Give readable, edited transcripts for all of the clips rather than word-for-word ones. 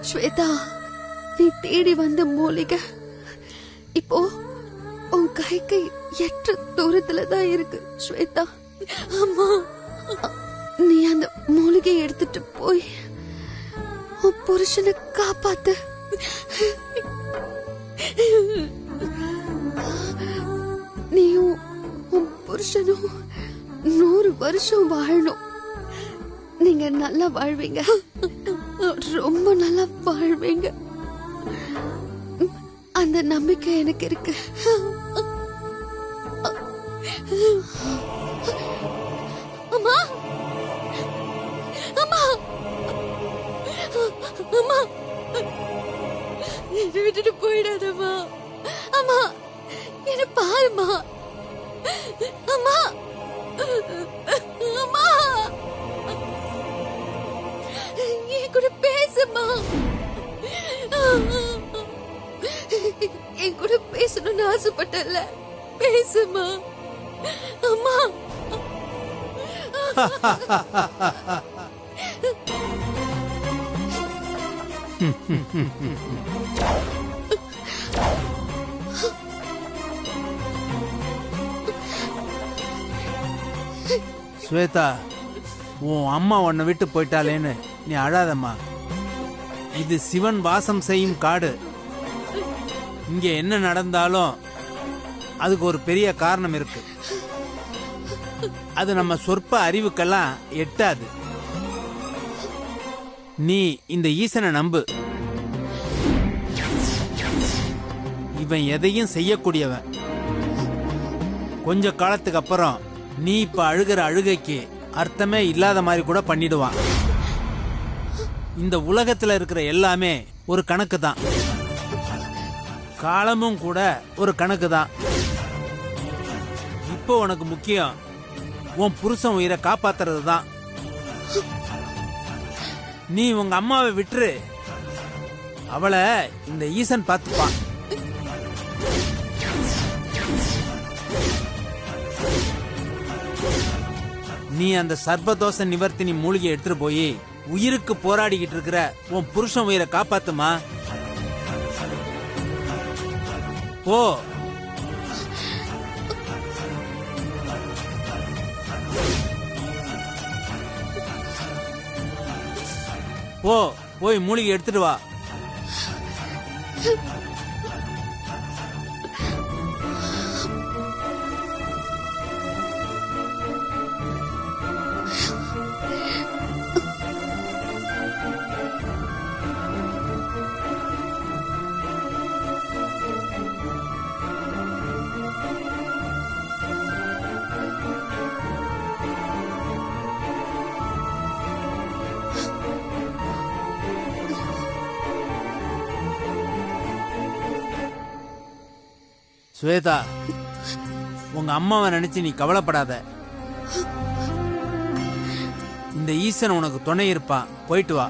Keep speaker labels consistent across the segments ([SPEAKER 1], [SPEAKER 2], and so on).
[SPEAKER 1] ஸ்வேதா, நீ தேடி வந்த மூலிகை இப்போ உன் கைக்கு எற்ற தூரத்துல தான் இருக்கு ஸ்வேதா.
[SPEAKER 2] அம்மா,
[SPEAKER 1] நீ அந்த மூலிகையை எடுத்துட்டு போய் உன் புருஷனை காப்பாத்து. நீயும் உன் புருஷனும் 100 வருஷம் வாழணும். நீங்க நல்லா வாழ்வீங்க, ரொம்ப நல்லா வாழ்வீங்க. அந்த நம்பிக்கை எனக்கு இருக்கு.
[SPEAKER 2] அம்மா, அம்மா, அம்மா, என்னை விட்டுட்டு போயிடாதம்மா. அம்மா, என்ன பாருமா. அம்மா, அம்மா, என் கூட பேசுமா. என் கூட பேசணும்னு ஆசைப்பட்டல, பேசுமா. அம்மா.
[SPEAKER 3] ஸ்வேதா, உன் அம்மா உன்னை விட்டு போயிட்டாலேன்னு நீ அழாதம்மா. இது சிவன் வாசம் செய்யும் காடு. இங்க என்ன நடந்தாலும் அதுக்கு ஒரு பெரிய காரணம் இருக்கு. அது நம்ம சொற்ப அறிவுக்கெல்லாம் எட்டாது. நீ இந்த ஈசனை நம்பு. இவன் எதையும் செய்யக்கூடியவன். கொஞ்ச காலத்துக்கு அப்புறம் நீ இப்ப அழுகிற அழுகைக்கு அர்த்தமே இல்லாத மாதிரி கூட பண்ணிடுவான். இந்த உலகத்துல இருக்கிற எல்லாமே ஒரு கணக்கு தான். காலமும் கூட ஒரு கணக்கு தான். இப்போ உனக்கு முக்கியம் உன் புருஷன் உயிரை காப்பாத்துறது தான். நீ உங்க அம்மாவை விட்டுரு. அவளை இந்த ஈசன் பார்த்துப்பான். நீ அந்த சர்பதோஷ நிவர்த்தினி மூலிகை எடுத்துட்டு போய் உயிருக்கு போராடிக்கிட்டு இருக்கிற உன் புருஷன் உயிரை காப்பாத்துமா. போ. போ, போய் மூலிகை எடுத்துட்டு வா. ஸ்வேதா, உங்க அம்மாவை நினைச்சு நீ கவலைப்படாத. இந்த ஈசன் உனக்கு துணை இருப்பான். போயிட்டு வா.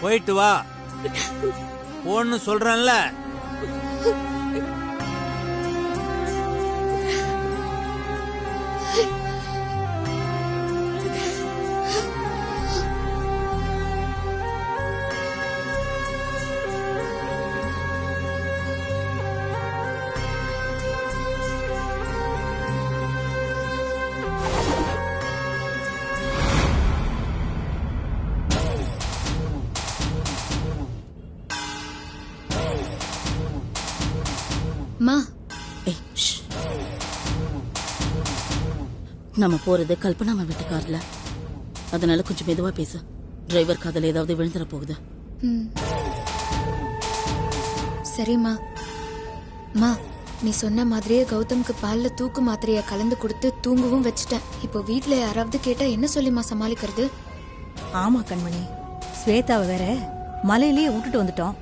[SPEAKER 3] போயிட்டு வா. போன்னு சொல்றேன்ல.
[SPEAKER 2] மா,
[SPEAKER 4] நம்ம போறது கல்பனா வீட்டு கார்ல. அதனால கொஞ்சம் மெதுவா பேசு. டிரைவர் காதல ஏதாவது விழுந்துற போகுது.
[SPEAKER 2] சரிம்மா. மா, நீ சொன்ன மாதிரியே கௌதம்க்கு பால்ல தூக்கு மாத்திரைய கலந்து கொடுத்து தூங்கவும் வச்சுட்டேன். இப்போ வீட்ல யாராவது கேட்டா என்ன சொல்லிமா சமாளிக்கிறது?
[SPEAKER 5] ஆமா கண்மணி, ஸ்வேதாவை வேற மலையிலேயே விட்டுட்டு வந்துட்டோம்.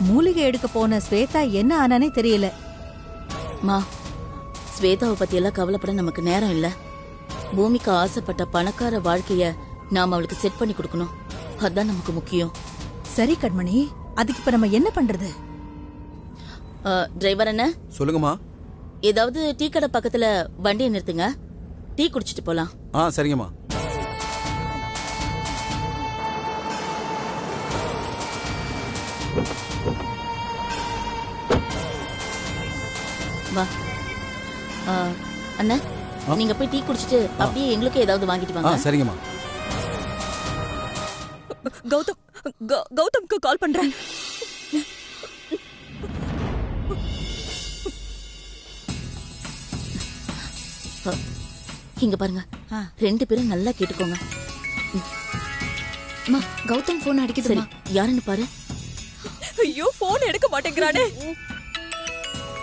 [SPEAKER 5] மூலிகை எடுக்க போன ஸ்வேதா என்ன ஆனானே தெரியல.
[SPEAKER 4] மா, ஸ்வேதாவை பத்தி எல்லாம் கவலைப்பட நமக்கு நேரம் இல்ல. பூமிக்கு ஆசைப்பட்ட பணக்கார வாழ்க்கைய நாம அவளுக்கு செட் பண்ணி கொடுக்கணும். அதான் நமக்கு முக்கியம்.
[SPEAKER 5] சரி கண்மணி, அதுக்கு இப்ப நம்ம என்ன பண்றது?
[SPEAKER 4] டிரைவர் என்ன
[SPEAKER 6] சொல்லுங்கம்மா.
[SPEAKER 4] ஏதாவது டீ கடை பக்கத்துல வண்டியை நிறுத்துங்க. டீ குடிச்சிட்டு போலாம்.
[SPEAKER 6] சரிங்கம்மா.
[SPEAKER 4] வா. அண்ணா, நீங்க போய் டீ குடிச்சிட்டு அப்படியே எங்களுக்கு ஏதாவது வாங்கிட்டு வாங்க.
[SPEAKER 6] சரிங்கம்மா.
[SPEAKER 7] கௌதம்க்கு கால் பண்றேன்.
[SPEAKER 4] இங்க பாருங்க, 2 பேரும் நல்லா கேட்டுக்கோங்க.
[SPEAKER 2] அம்மா, கௌதம் போன் அடிக்குதுமா.
[SPEAKER 4] யாருன்னு பாரு.
[SPEAKER 7] ஐயோ, போன் எடுக்க மாட்டேங்கிறானே.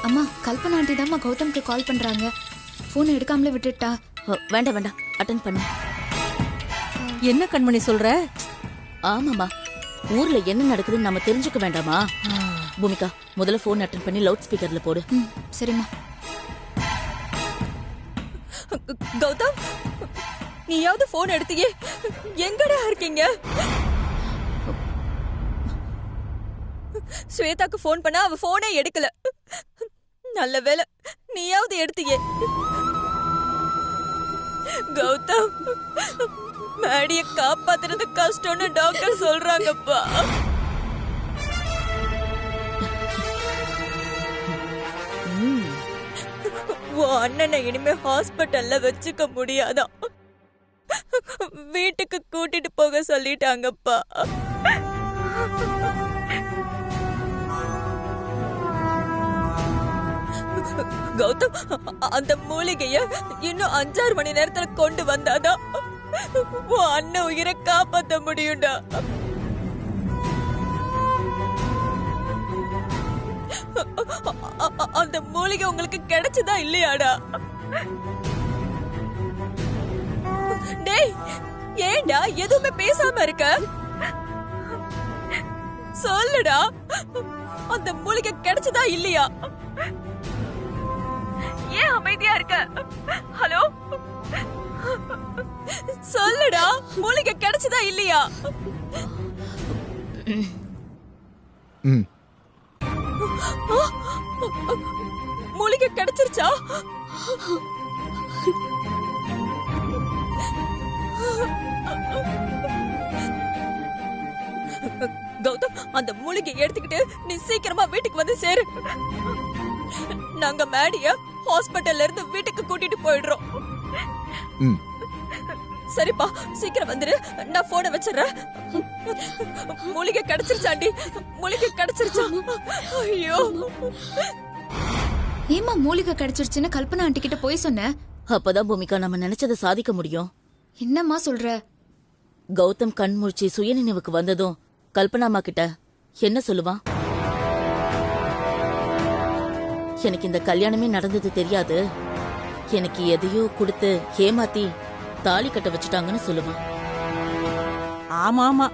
[SPEAKER 2] அம்மா, கல்பனா ஆண்டி தாம்மா கௌதம்க்கு கால் பண்றாங்க. போன் எடுக்காமலே விட்டுட்டா.
[SPEAKER 4] வேண்டாம் வேண்டாம், அட்டென்ட் பண்ணு.
[SPEAKER 5] என்ன கண்மணி சொல்ற?
[SPEAKER 4] ஆமாமா, ஊர்ல என்ன நடக்குதுன்னு நம்ம தெரிஞ்சுக்க வேண்டாமா? பூமிகா, முதல்ல போன் அட்டென்ட் பண்ணி லவுட் ஸ்பீக்கர்ல போடு.
[SPEAKER 2] சரிம்மா.
[SPEAKER 7] கௌதம், நீயாவது போன் எடுத்தியே, எங்கடா இருக்கீங்க? ஸ்வேதாக்கு போன் பண்ணா அவ போனே எடுக்கல. நல்ல வேளை நீயாவது எடுத்தியே. கௌதம், மேடிய காப்பாத்துறது கஷ்டம்னு டாக்டர் சொல்றாங்கப்பா. உன் அண்ணனை இனிமே ஹாஸ்பிட்டல்ல வச்சுக்க முடியாதான். வீட்டுக்கு கூட்டிட்டு போக சொல்லிட்டாங்கப்பா. கௌதம், அந்த மூலிகைய இன்னும் 5-6 மணி நேரத்துல கொண்டு வந்தாதான் உன் அண்ணன் உயிரை காப்பாத்த முடியும்டா. அந்த மூலிகை உங்களுக்கு கிடைச்சதா இல்லையாடா? டேய், ஏண்டா எதுவுமே பேசாம இருக்க? சொல்லுடா, அந்த மூலிகை கிடைச்சதா இல்லையா? ஏன் அமைதியா இருக்க? ஹலோ, சொல்லுடா, மூலிகை கிடைச்சதா இல்லையா? மூலிகை கிடைச்சிருச்சா? கௌதம், அந்த மூலிகை எடுத்துக்கிட்டு நீ சீக்கிரமா வீட்டுக்கு வந்து சேரு. நாங்க மேடிய ஹாஸ்பிட்டல்ல இருந்து வீட்டுக்கு கூட்டிட்டு போயிடுறோம். சரிப்பா, சீக்கிரம் வந்துரு. நான் போனை வச்சிடுறேன். மூலிகை கிடைச்சிருச்சாண்டி, மூலிகை கிடைச்சிருச்சா? ஐயோ,
[SPEAKER 2] ஏமா மூலிகை கிடைச்சிருச்சுன்னு கல்பனா ஆண்டி கிட்ட போய் சொன்ன?
[SPEAKER 4] அப்பதான் பூமிகா நம்ம நினைச்சதை சாதிக்க முடியும்.
[SPEAKER 2] என்னம்மா சொல்ற?
[SPEAKER 4] கௌதம் கண் முழிச்சு சுயநினைவுக்கு வந்ததும் கல்பனாமா கிட்ட என்ன சொல்லுவான்? எனக்கு இந்த கல்யாணமே நடந்தது தெரியாது, எனக்கு எதையோ கொடுத்து ஏமாத்தி தாலி கட்ட வச்சுட்டாங்கன்னு சொல்லுவான்.
[SPEAKER 5] ஆமா ஆமா,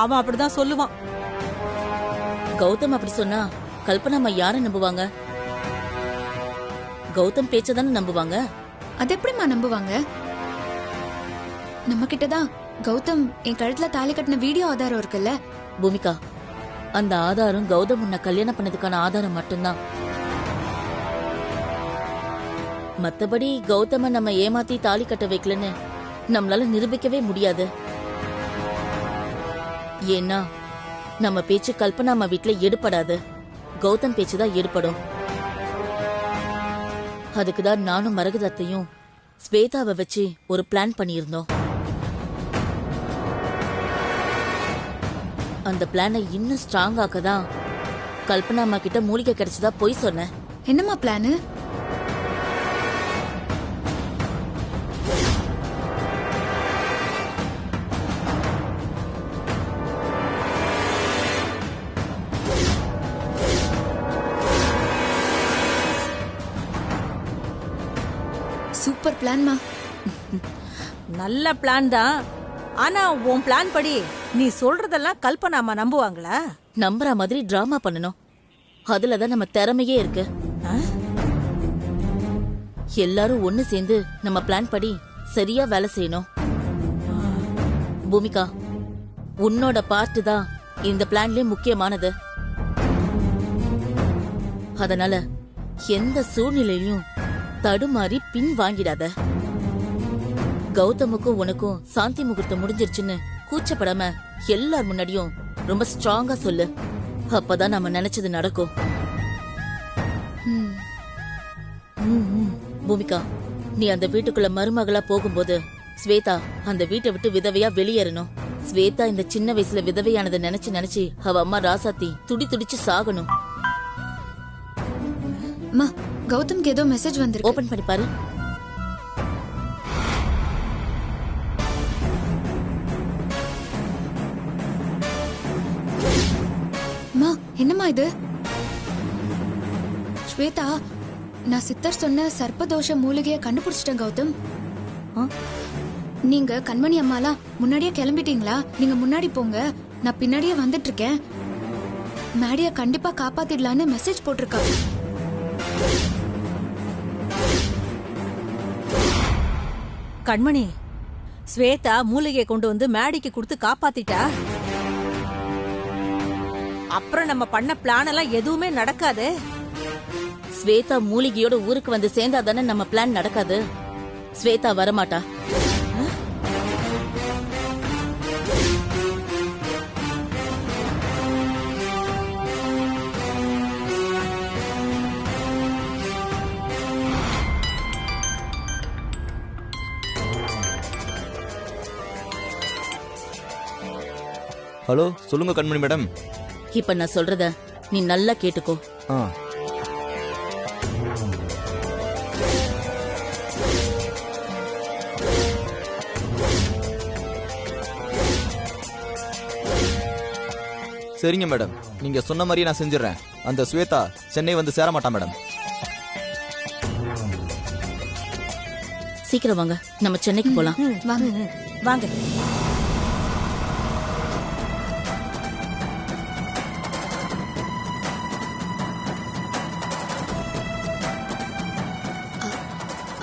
[SPEAKER 5] அவன் அப்படிதான் சொல்லுவான்.
[SPEAKER 4] கௌதம் அப்படி சொன்னா கல்பனாமா யார நம்புவாங்க? கௌதம் பேச்சதானே நம்புவாங்க.
[SPEAKER 2] அது எப்படிமா நம்புவாங்க? நம்ம கிட்டதான் கௌதம் என் கழுத்துல தாலி கட்டின வீடியோ ஆதாரம் இருக்குல்ல.
[SPEAKER 4] பூமிகா, அந்த ஆதாரம் கௌதம் உன்னை கல்யாணம் பண்ணதுக்கான ஆதாரம் மட்டும்தான். மத்தபடி கௌதம நம்ம ஏமாத்தி தாலி கட்ட வைக்கலன்னு நம்மளால நிரூபிக்கவே முடியாது. ஏன்னா நம்ம பேச்சு கல்பனாமா வீட்டுல எடுபடாது, கௌதம் பேச்சுதான் எடுபடும். அதுக்குதான் நானும் மரகதத்தையும் ஸ்வேதாவை வச்சு ஒரு பிளான் பண்ணியிருந்தோம். அந்த பிளானை இன்னும் ஸ்ட்ராங் ஆக்கதான் கல்பனாமா கிட்ட மூலிகை கிடைச்சதா போய் சொன்னேன்.
[SPEAKER 2] என்னம்மா பிளானு? சூப்பர் பிளான்மா.
[SPEAKER 5] நல்ல பிளான் தான். ஆனா உன் பிளான் படி நீ சொல்றதெல்லாம் கல்பனாமா நம்புவாங்களா?
[SPEAKER 4] நம்புற மாதிரி டிராமா பண்ணணும். அதுலதான் நம்ம திறமையே இருக்கு. எல்லாரும் ஒண்ணு சேர்ந்து நம்ம பிளான் படி சரியா வேலை செய்யணும். பூமிகா, உன்னோட பார்ட் தான் இந்த பிளான்லயே முக்கியமானது. அதனால எந்த சூழ்நிலையிலும் தடுமாறி பின் வாங்கிடாத. கௌதமுக்கும் உனக்கும் சாந்தி முகூர்த்தம் முடிஞ்சிருச்சுன்னு கூச்சப்படாம எல்லார் முன்னாடியும் ரொம்ப ஸ்ட்ராங்கா சொல்லு. அப்பதான் நம்ம நினைச்சது நடக்கும். பூமிகா, நீ அந்த வீட்டுக்குள்ள மருமகளா போகும்போது ஸ்வேதா அந்த வீட்டை விட்டு விதவையா வெளியேறணும். ஸ்வேதா இந்த சின்ன வயசுல விதவையானதை நினைச்சு அவ அம்மா ராசாத்தி துடிச்சு சாகணும்.
[SPEAKER 2] அம்மா, கௌதம்க்கு ஏதோ மெசேஜ் வந்திருக்கு.
[SPEAKER 4] ஓபன் பண்ணி பாரு.
[SPEAKER 2] அம்மா, என்னம்மா இது? ஸ்வேதா, நான் சித்தர் சொன்ன சர்ப்பதோஷ மூலிகைய கண்டுபிடிச்சிட்டேன் கௌதம். நீங்க கண்மணி அம்மாலாம் முன்னாடியே கிளம்பிட்டீங்களா? நீங்க முன்னாடி போங்க, நான் பின்னாடியே வந்துட்டு இருக்கேன். மேடிய கண்டிப்பா காப்பாத்திடலான்னு மெசேஜ் போட்டிருக்காங்க.
[SPEAKER 5] கண்மணி, ஸ்வேதா மூலிகையை கொண்டு வந்து மேடிக்கு கொடுத்து காப்பாத்திட்டா. அப்புறம் நம்ம பண்ண பிளான் எல்லாம் எதுவுமே நடக்காது.
[SPEAKER 4] ஸ்வேதா மூலிகையோட ஊருக்கு வந்து சேர்ந்தாதானே நம்ம பிளான் நடக்காது. ஸ்வேதா வரமாட்டா.
[SPEAKER 6] ஹலோ, சொல்லுங்க கண்மணி மேடம்.
[SPEAKER 4] இப்ப நான் சொல்றத நீ நல்லா கேட்டுக்கோ.
[SPEAKER 6] சரிங்க மேடம், நீங்க சொன்ன மாதிரியே நான் செஞ்சிடறேன். அந்த ஸ்வேதா சென்னை வந்து சேர மாட்டா மேடம்.
[SPEAKER 4] சீக்கிரம் வாங்க, நம்ம சென்னைக்கு போலாம்.
[SPEAKER 2] வாங்க
[SPEAKER 5] வாங்க.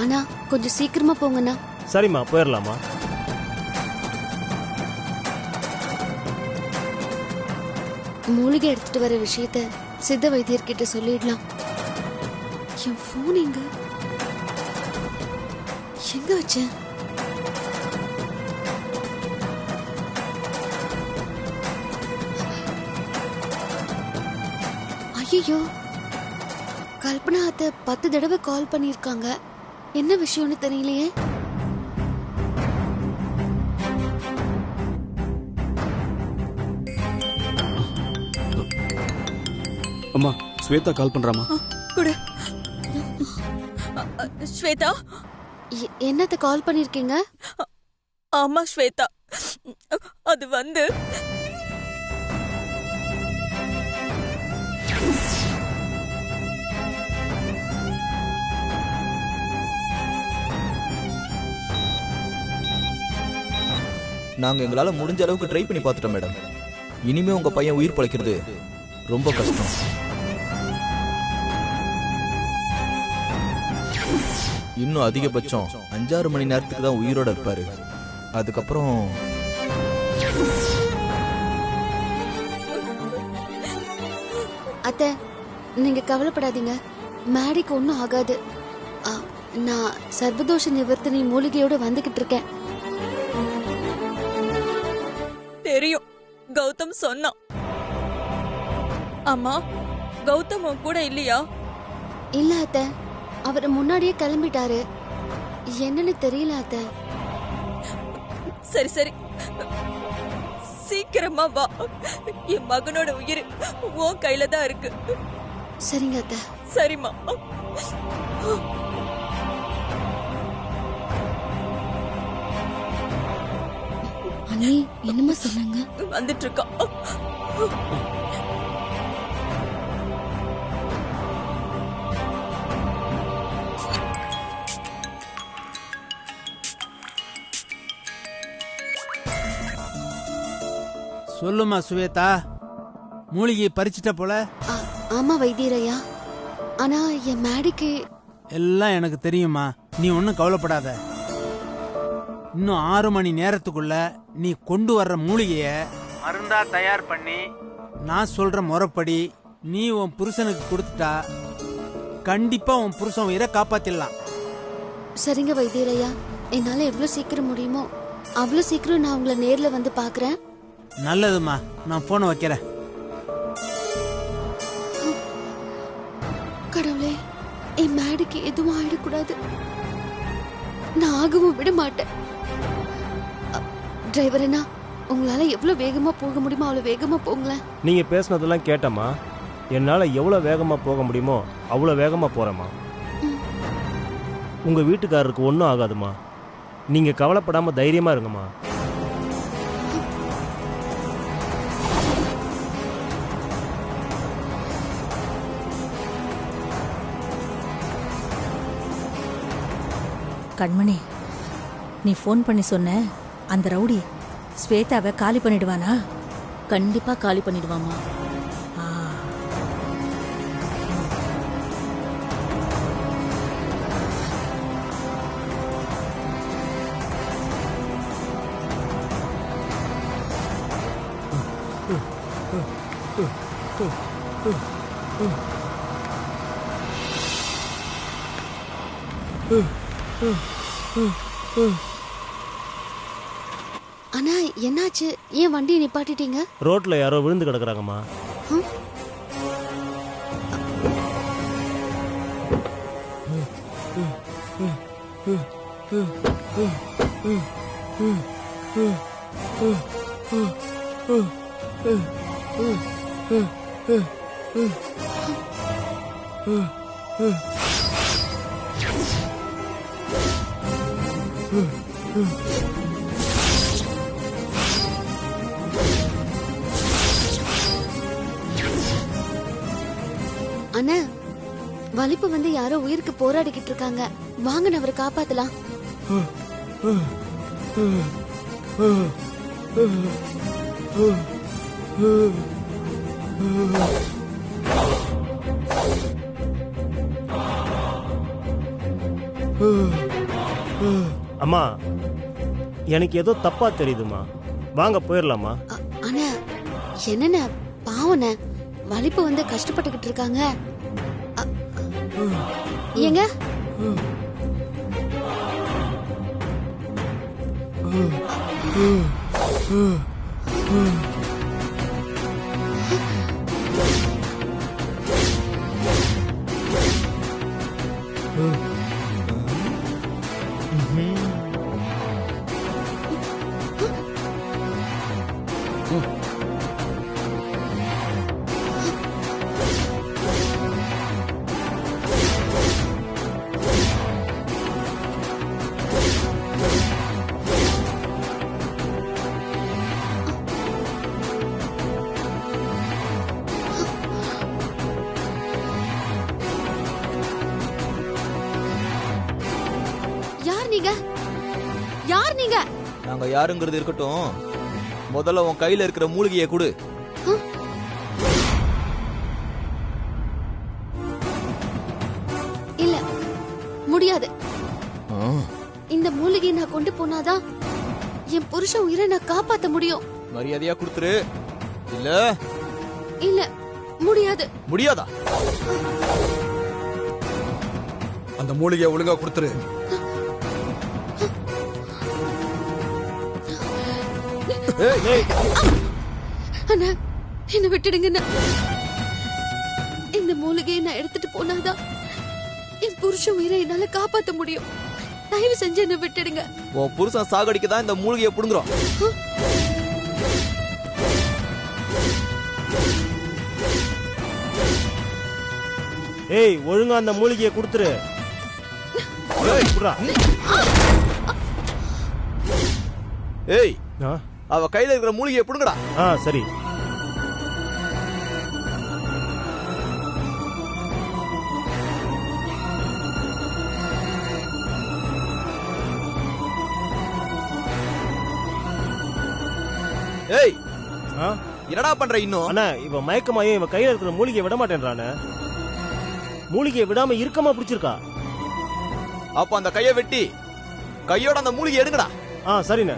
[SPEAKER 1] அண்ணா, கொஞ்சம் சீக்கிரமா போங்கண்ணா.
[SPEAKER 8] சரிம்மா, போயிடலாமா?
[SPEAKER 1] மூலிகை எடுத்துட்டு வர விஷயத்த சித்த வைத்தியர்கிட்ட சொல்லிடலாம். என் போன் எங்க வச்சேன்? ஐயோ, கல்பனா அத்தை 10 தடவை கால் பண்ணிருக்காங்க. என்ன விஷயம்னு தெரியலையே.
[SPEAKER 8] அம்மா, ஸ்வேதா கால் பண்றாமா?
[SPEAKER 7] குடு. ஸ்வேதா,
[SPEAKER 1] என்னத்த கால் பண்ணிருக்கீங்க?
[SPEAKER 7] ஆமா ஸ்வேதா, அது வந்து
[SPEAKER 6] நாங்க எங்களால முடிஞ்ச அளவுக்கு ட்ரை பண்ணி பார்த்துட்டோம் மேடம். இனிமே உங்க பையன் உயிர் பழைக்கிறது ரொம்ப கஷ்டம். இன்னும் அதிகபட்சம் 5-6 மணி நேரத்துக்கு தான் உயிரோட இருப்பாரு. அதுக்கப்புறம்
[SPEAKER 1] அத்தை, நீங்க கவலைப்படாதீங்க. மேடிக்கு ஒன்னும் ஆகாது. நான் சர்வதோஷ நிவர்த்தனை மூலிகையோட வந்துகிட்டு இருக்கேன்.
[SPEAKER 7] தெரியும், கௌதம் சொன்னான். அம்மா, கௌதம் கூட இல்லையா?
[SPEAKER 1] இல்ல அத்தை, அவர் முன்னாடியே கிளம்பிட்டாரு. என்னன்னு தெரியல அத்தை.
[SPEAKER 7] சரி சரி, சீக்கிரமா வா. என் மகனோட உயிர் உன் கையில தான் இருக்கு.
[SPEAKER 1] சரிங்க அத்தை.
[SPEAKER 7] சரிம்மா.
[SPEAKER 2] அண்ணி, என்னமா சொன்னாங்க?
[SPEAKER 7] வந்துட்டு இருக்கா.
[SPEAKER 3] சொல்லுமா சுவேதா, மூலிகையை பறிச்சிட்ட போல.
[SPEAKER 1] ஆமா வைத்தியரையா, ஆனா என் மேடிக்கு
[SPEAKER 3] எல்லாம் எனக்கு தெரியுமா, நீ ஒன்னும் கவலைப்படாத. இன்னும் 6 மணி நேரத்துக்குள்ள நீ கொண்டு வர்ற மூலிகைய மருந்தா தயார் பண்ணி நான் சொல்ற முறைப்படி நீ உன் புருஷனுக்கு கொடுத்துட்டா கண்டிப்பா உன் புருஷன் உயிரை காப்பாத்திடலாம்.
[SPEAKER 1] சரிங்க வைத்தியரையா, என்னால எவ்வளவு சீக்கிரம் முடியுமோ அவ்வளவு சீக்கிரம் நான் உங்களை நேர்ல வந்து பாக்குறேன்.
[SPEAKER 3] நல்லதுமா, நான் போனை வைக்கிறேன்.
[SPEAKER 1] கடவுளே, என் மேடிக்கு எதுவும் ஆயிடக்கூடாது. நான் ஆகவும் விட மாட்டேன். டிரைவர் அண்ணா, உங்களால எவ்வளவு வேகமா போக முடியுமோ அவ்வளவு வேகமா போங்களேன்.
[SPEAKER 8] நீங்க பேசுனதெல்லாம் கேட்டம்மா. என்னால எவ்வளவு வேகமா போக முடியுமோ அவ்வளவு வேகமா போறேம்மா. உங்க வீட்டுக்காரருக்கு ஒன்றும் ஆகாதுமா. நீங்க கவலைப்படாம தைரியமா இருங்கம்மா.
[SPEAKER 5] கண்மணி, நீ ஃபோன் பண்ணி சொன்ன அந்த ரவுடி ஸ்வேதாவை காலி பண்ணிடுவானா?
[SPEAKER 4] கண்டிப்பா காலி பண்ணிடுவாமா.
[SPEAKER 5] ஆ.
[SPEAKER 1] அண்ணா, என்னாச்சு? ஏன் வண்டியை நிப்பாட்டிட்டீங்க?
[SPEAKER 8] ரோட்ல யாரோ விழுந்து கிடக்குறாங்கம்மா.
[SPEAKER 1] அண்ணா, வலிப்பு வந்து யாரோ உயிருக்கு போராடிக்கிட்டு இருக்காங்க. வாங்க, நான் அவரை காப்பாத்தலாம்.
[SPEAKER 8] அம்மா, எனக்கு ஏதோ தப்பா தெரியுதுமா. வாங்க போயிடலாமா?
[SPEAKER 1] அண்ணா, என்னண்ணா பாவண்ண, வலிப்பு வந்து கஷ்டப்பட்டுக்கிட்டு இருக்காங்க. ஏங்க, யார் நீங்க?
[SPEAKER 6] நாங்க யாருங்கிறது இருக்கட்டும், முதல்ல உன் கையில இருக்கிற மூலிகையை கொடு.
[SPEAKER 1] இல்ல, முடியாது. இந்த மூலிகையை நான் கொண்டு போனாதான் என் புருஷன் உயிரை நான் காப்பாத்த முடியும்.
[SPEAKER 6] மரியாதையா கொடுத்துரு. இல்ல
[SPEAKER 1] இல்ல, முடியாது.
[SPEAKER 6] முடியாதா?
[SPEAKER 9] அந்த மூலிகையை ஒழுங்கா கொடுத்துரு.
[SPEAKER 1] அண்ணா, என்ன விட்டுடுங்க. இந்த மூலிகையை நான் எடுத்துட்டு போனாதான் என் புருஷன் உயிரை என்னால காப்பாத்த முடியும். தயவு செஞ்சு என்ன விட்டுடுங்க.
[SPEAKER 6] உன் புருஷன் சாகடிக்க தான் இந்த மூலிகையை புடுங்குறோம்.
[SPEAKER 8] ஏய், ஒழுங்கா அந்த மூலிகையை கொடுத்துரு.
[SPEAKER 6] ஏய், அவ கையில இருக்கிற மூலிகையை புடுங்கடா.
[SPEAKER 8] சரி.
[SPEAKER 6] ஏய், என்னடா பண்ற இன்னும்?
[SPEAKER 8] அண்ணா, இவ மயக்கமாயே இவ கையில இருக்கிற மூலிகையை விட மாட்டேன்றானே. மூலிகையை விடாம இருக்கமா பிடிச்சிருக்கா.
[SPEAKER 6] அப்ப அந்த கையை வெட்டி கையோட அந்த மூலிகை எடுங்கடா.
[SPEAKER 8] சரிண்ணே.